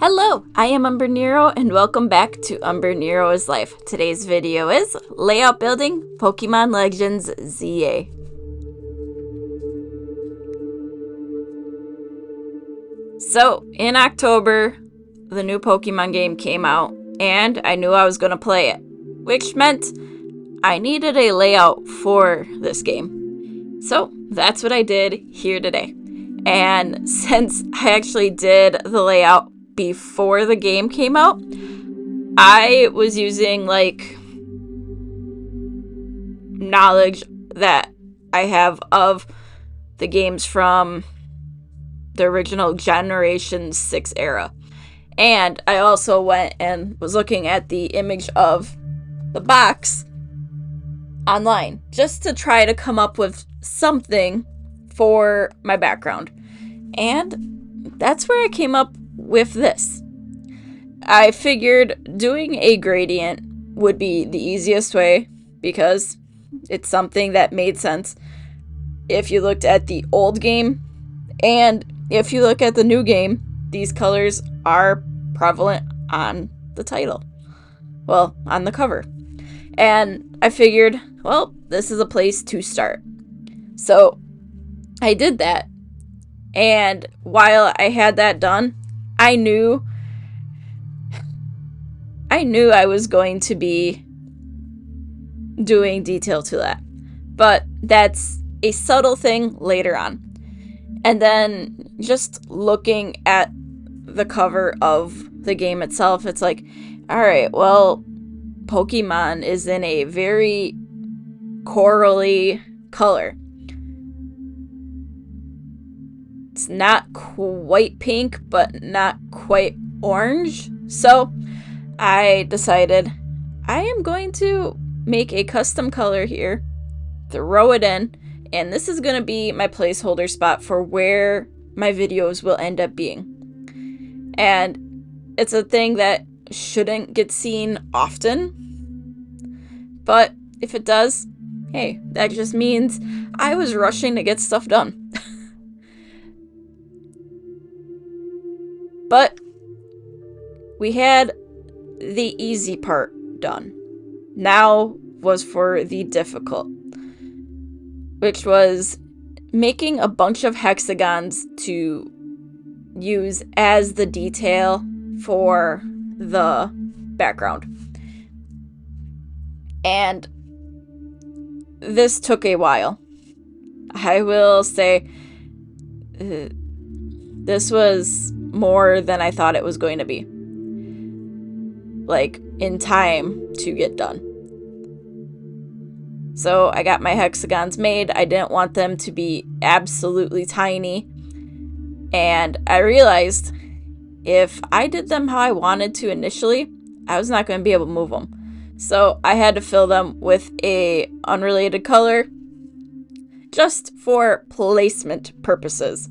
Hello, I am Umbrenero and welcome back to Umbrenero is Life. Today's video is Layout Building Pokemon Legends ZA. So, in October, the new Pokemon game came out and I knew I was going to play it, which meant I needed a layout for this game. So, that's what I did here today. And since I actually did the layout before the game came out, I was using knowledge that I have of the games from the original Generation 6 era. And I also went and was looking at the image of the box online just to try to come up with something for my background. And that's where I came up with this. I figured doing a gradient would be the easiest way because it's something that made sense if you looked at the old game, and if you look at the new game, these colors are prevalent on the title. Well, on the cover. And I figured, well, this is a place to start. So I did that. And while I had that done, I knew I was going to be doing detail to that. But that's a subtle thing later on. And then just looking at the cover of the game itself, it's like, alright, well, Pokemon is in a very corally color. It's not quite pink, but not quite orange. So I decided I am going to make a custom color here, throw it in, and this is going to be my placeholder spot for where my videos will end up being. And it's a thing that shouldn't get seen often, but if it does, hey, that just means I was rushing to get stuff done. But we had the easy part done. Now was for the difficult, which was making a bunch of hexagons to use as the detail for the background. And this took a while. I will say this was more than I thought it was going to be. In time to get done. So I got my hexagons made. I didn't want them to be absolutely tiny. And I realized if I did them how I wanted to initially, I was not going to be able to move them. So I had to fill them with a unrelated color just for placement purposes.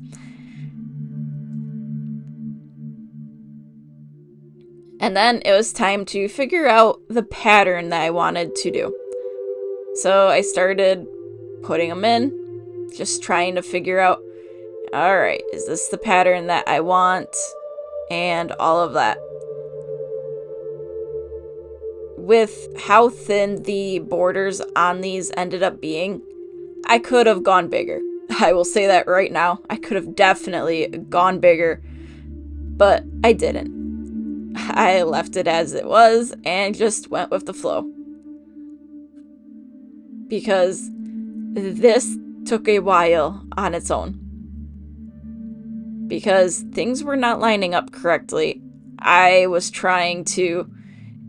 And then it was time to figure out the pattern that I wanted to do. So I started putting them in, just trying to figure out, alright, is this the pattern that I want? And all of that. With how thin the borders on these ended up being, I could have gone bigger. I will say that right now. I could have definitely gone bigger, but I didn't. I left it as it was and just went with the flow. Because this took a while on its own. Because things were not lining up correctly. I was trying to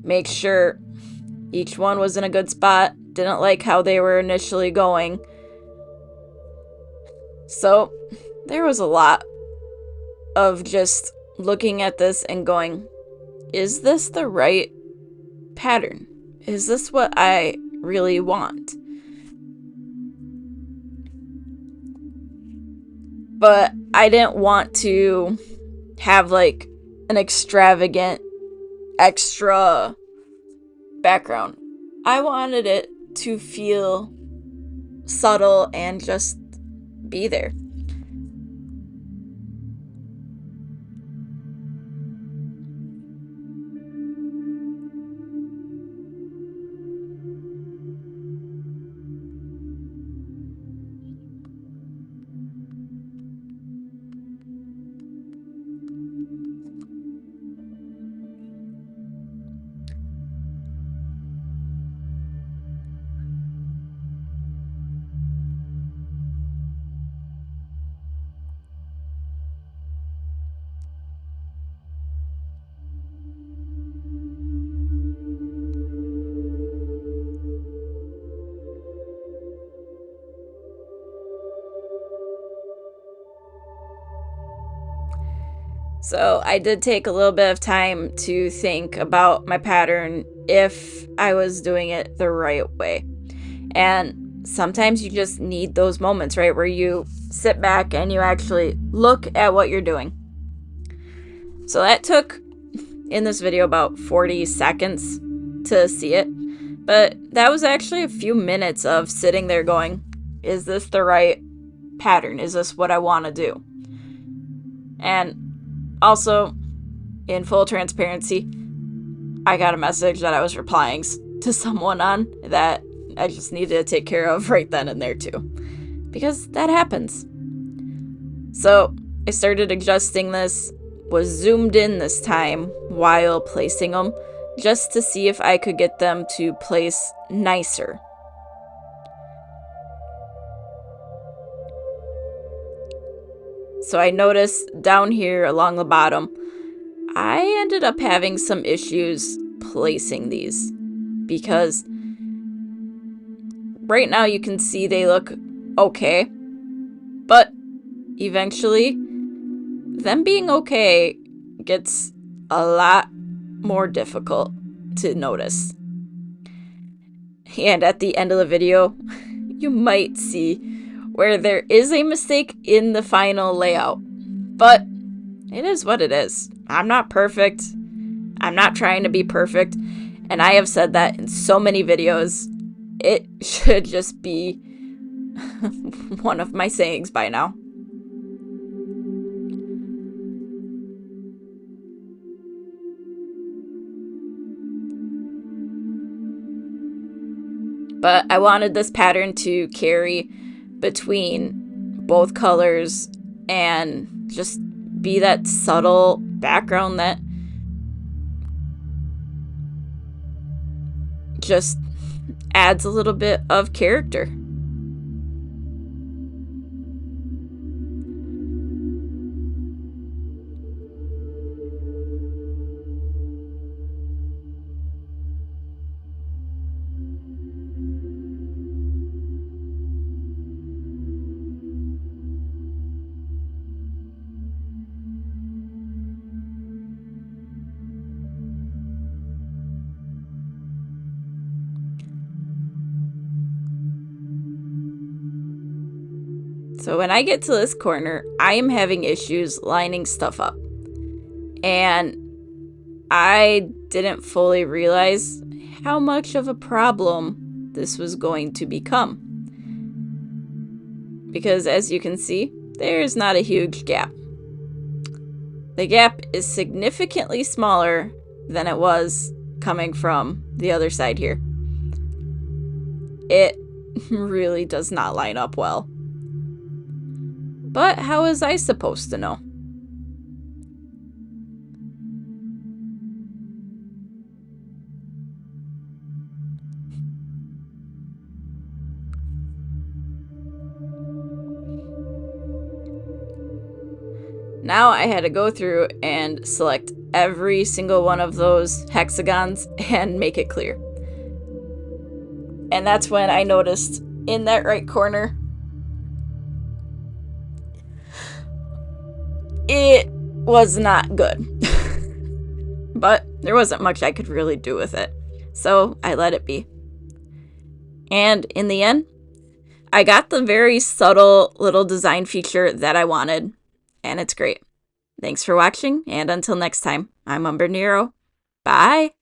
make sure each one was in a good spot. Didn't like how they were initially going. So there was a lot of just looking at this and going, is this the right pattern? Is this what I really want? But I didn't want to have an extravagant extra background. I wanted it to feel subtle and just be there. So I did take a little bit of time to think about my pattern if I was doing it the right way. And sometimes you just need those moments, right, where you sit back and you actually look at what you're doing. So that took, in this video, about 40 seconds to see it. But that was actually a few minutes of sitting there going, is this the right pattern? Is this what I want to do? And also, in full transparency, I got a message that I was replying to someone on that I just needed to take care of right then and there too. Because that happens. So I started adjusting this, was zoomed in this time while placing them, just to see if I could get them to place nicer. So I noticed down here along the bottom, I ended up having some issues placing these because right now you can see they look okay, but eventually them being okay gets a lot more difficult to notice. And at the end of the video, you might see where there is a mistake in the final layout, but it is what it is. I'm not perfect. I'm not trying to be perfect. And I have said that in so many videos. It should just be one of my sayings by now. But I wanted this pattern to carry between both colors and just be that subtle background that just adds a little bit of character. So when I get to this corner, I am having issues lining stuff up. And I didn't fully realize how much of a problem this was going to become. Because as you can see, there's not a huge gap. The gap is significantly smaller than it was coming from the other side here. It really does not line up well. But how was I supposed to know? Now I had to go through and select every single one of those hexagons and make it clear. And that's when I noticed in that right corner, it was not good. But there wasn't much I could really do with it. So I let it be. And in the end, I got the very subtle little design feature that I wanted. And it's great. Thanks for watching, and until next time, I'm Umbrenero. Bye!